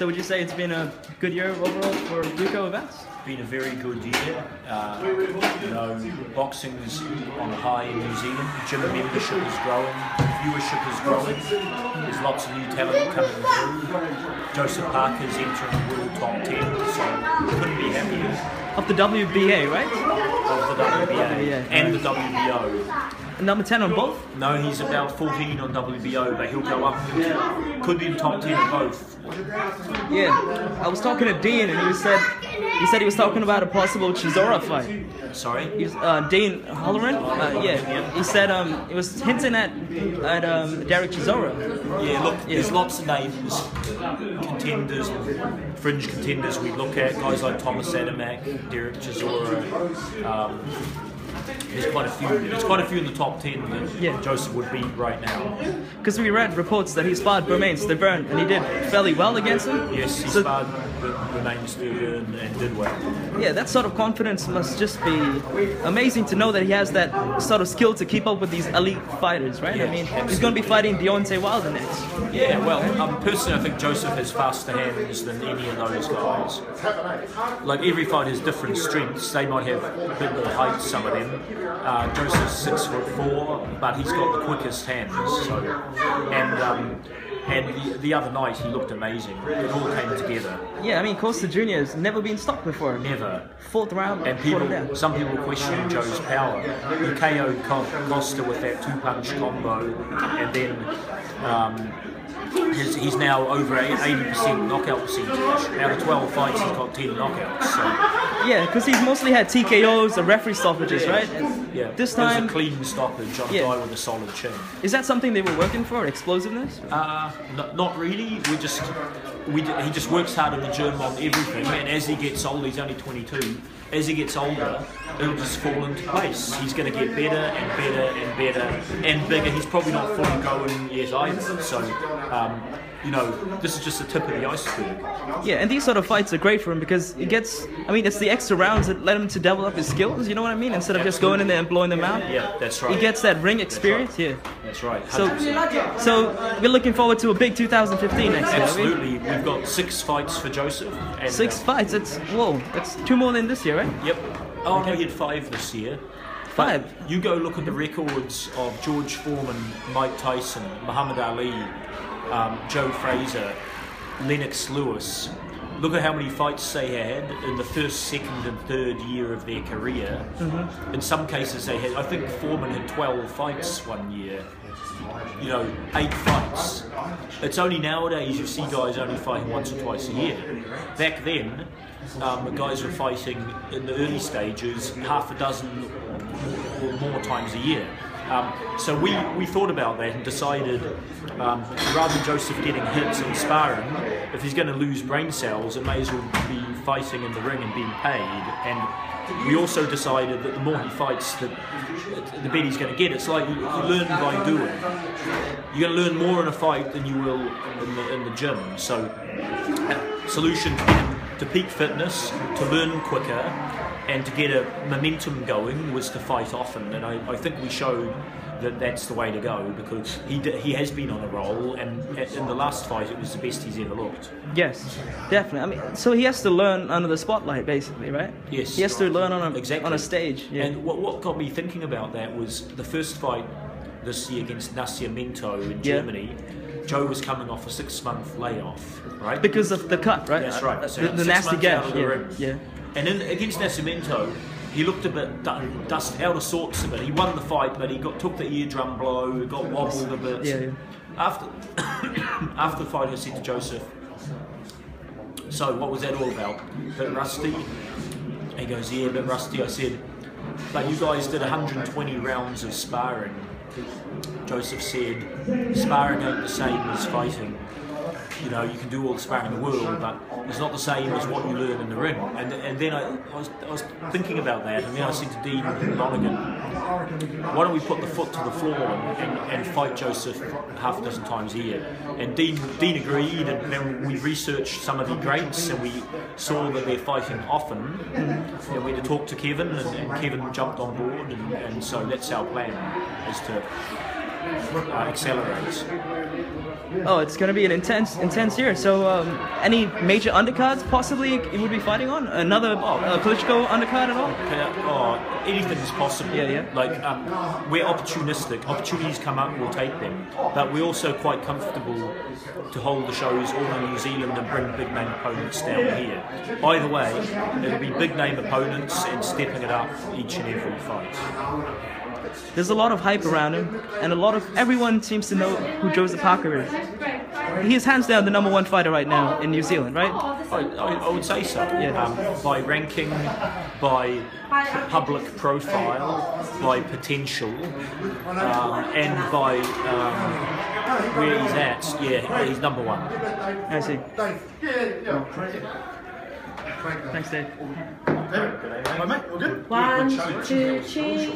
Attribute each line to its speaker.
Speaker 1: So would you say it's been a good year overall for Duco Events?
Speaker 2: Been a very good year. You know, boxing's on high in New Zealand. Gym membership is growing, viewership is growing. There's lots of new talent coming through. Joseph Parker's entering the world top 10, so couldn't be happier.
Speaker 1: Of the WBA, right?
Speaker 2: Of the WBA and the WBO.
Speaker 1: Number 10 on both?
Speaker 2: No, he's about 14 on WBO, but he'll go up. Could be in top 10 in both.
Speaker 1: Yeah, I was talking to Dean, and he said he was talking about a possible Chisora fight.
Speaker 2: Sorry?
Speaker 1: Dean Halloran? Yeah. He said he was hinting at Derek Chisora.
Speaker 2: Yeah, look, there's lots of names, contenders, fringe contenders we look at, guys like Thomas Adamak, Derek Chisora. There's quite a few in the top 10 that Joseph would beat right now.
Speaker 1: Because we read reports that he sparred Bermain Stavern and he did fairly well against him.
Speaker 2: Yes, he sparred Bermain Stavern and did well.
Speaker 1: Yeah, that sort of confidence must just be amazing to know that he has that sort of skill to keep up with these elite fighters, right?
Speaker 2: Yeah,
Speaker 1: I mean,
Speaker 2: absolutely.
Speaker 1: he's going to be fighting Deontay Wilder next.
Speaker 2: Yeah, well, personally I think Joseph has faster hands than any of those guys. Like, every fighter has different strengths. They might have a bit more height, some of them. Joseph's 6'4", but he's got the quickest hands. So, and the other night he looked amazing. It all came together.
Speaker 1: Yeah, I mean, Costa Jr. has never been stopped before.
Speaker 2: Never.
Speaker 1: Fourth round,
Speaker 2: and some people question Joe's power. He KO'd Costa with that two-punch combo, and then he's now over 80% knockout percentage. Out of 12 fights, he's got 10 knockouts. So.
Speaker 1: Yeah, because he's mostly had TKOs or referee stoppages, right? And
Speaker 2: yeah,
Speaker 1: this time,
Speaker 2: a clean stoppage on a guy with a solid chin.
Speaker 1: Is that something they were working for, explosiveness?
Speaker 2: Not really. He just works hard in the gym on everything, and as he gets older, he's only 22. As he gets older, it'll just fall into place. He's going to get better and better and better and bigger. He's probably not fully going yet either. So, you know, this is just the tip of the iceberg.
Speaker 1: Yeah, and these sort of fights are great for him because he gets, I mean, it's the extra rounds that let him to develop his skills, you know what I mean? Instead of just going in there and blowing them out.
Speaker 2: Yeah, that's right.
Speaker 1: He gets that ring experience,
Speaker 2: yeah. That's right.
Speaker 1: 100%. So we're looking forward to a big 2015 next year.
Speaker 2: Absolutely. We've got 6 fights for Joseph. And,
Speaker 1: 6 fights? That's 2 more than this year, right?
Speaker 2: Yep. Oh, no, he had 5 this year.
Speaker 1: 5?
Speaker 2: But you go look at the records of George Foreman, Mike Tyson, Muhammad Ali, Joe Fraser, Lennox Lewis. Look at how many fights they had in the first, second and third year of their career. Mm-hmm. In some cases they had, I think Foreman had 12 fights one year. You know, 8 fights. It's only nowadays you see guys only fighting once or twice a year. Back then, the guys were fighting in the early stages half a dozen or more times a year. So we thought about that and decided rather than Joseph getting hits and sparring, if he's going to lose brain cells, it may as well be fighting in the ring and being paid. And we also decided that the more he fights, the better he's going to get. It's like you learn by doing. You're going to learn more in a fight than you will in the gym. So solution to peak fitness, to learn quicker, and to get a momentum going was to fight often, and I think we showed that that's the way to go, because he has been on a roll, and in the last fight it was the best he's ever looked.
Speaker 1: Yes, definitely. I mean, so he has to learn under the spotlight, basically, right?
Speaker 2: Yes.
Speaker 1: He has to learn on
Speaker 2: exactly.
Speaker 1: On a stage. Yeah.
Speaker 2: And what got me thinking about that was the first fight this year against Nascimento in Germany. Joe was coming off a 6-month layoff, right?
Speaker 1: Because of the cut, right?
Speaker 2: That's right. So
Speaker 1: the nasty gash. Yeah.
Speaker 2: And against Nascimento, he looked a bit dust out of sorts a bit. He won the fight, but he took the eardrum blow, got wobbled a bit.
Speaker 1: Yeah.
Speaker 2: After the fight, I said to Joseph, "So what was that all about? A bit rusty?" He goes, "Yeah, a bit rusty." I said, "But you guys did 120 rounds of sparring." Joseph said, "Sparring ain't the same as fighting. You know, you can do all the sparring in the world, but it's not the same as what you learn in the ring." And then I was thinking about that, and then I said to Dean Lonergan, "Why don't we put the foot to the floor and fight Joseph half a dozen times a year?" And Dean agreed, and then we researched some of the greats, and we saw that they're fighting often. And we had to talk to Kevin, and Kevin jumped on board, and so that's our plan, is to accelerates.
Speaker 1: Oh, it's going to be an intense year. So, any major undercards possibly you would be fighting on? Another Klitschko undercard at all?
Speaker 2: Anything is possible.
Speaker 1: Yeah.
Speaker 2: Like, we're opportunistic. Opportunities come up, we'll take them. But we're also quite comfortable to hold the shows all in New Zealand and bring big name opponents down here. Either way, it'll be big name opponents and stepping it up each and every fight.
Speaker 1: There's a lot of hype around him, and everyone seems to know who Joseph Parker is. He is hands down the #1 fighter right now in New Zealand, right?
Speaker 2: I would say so.
Speaker 1: Yeah.
Speaker 2: By ranking, by public profile, by potential, and by where he's at. Yeah, he's #1.
Speaker 1: I see. Thanks, Dave.
Speaker 3: All right, mate, all good?
Speaker 4: 1, 2, cheese.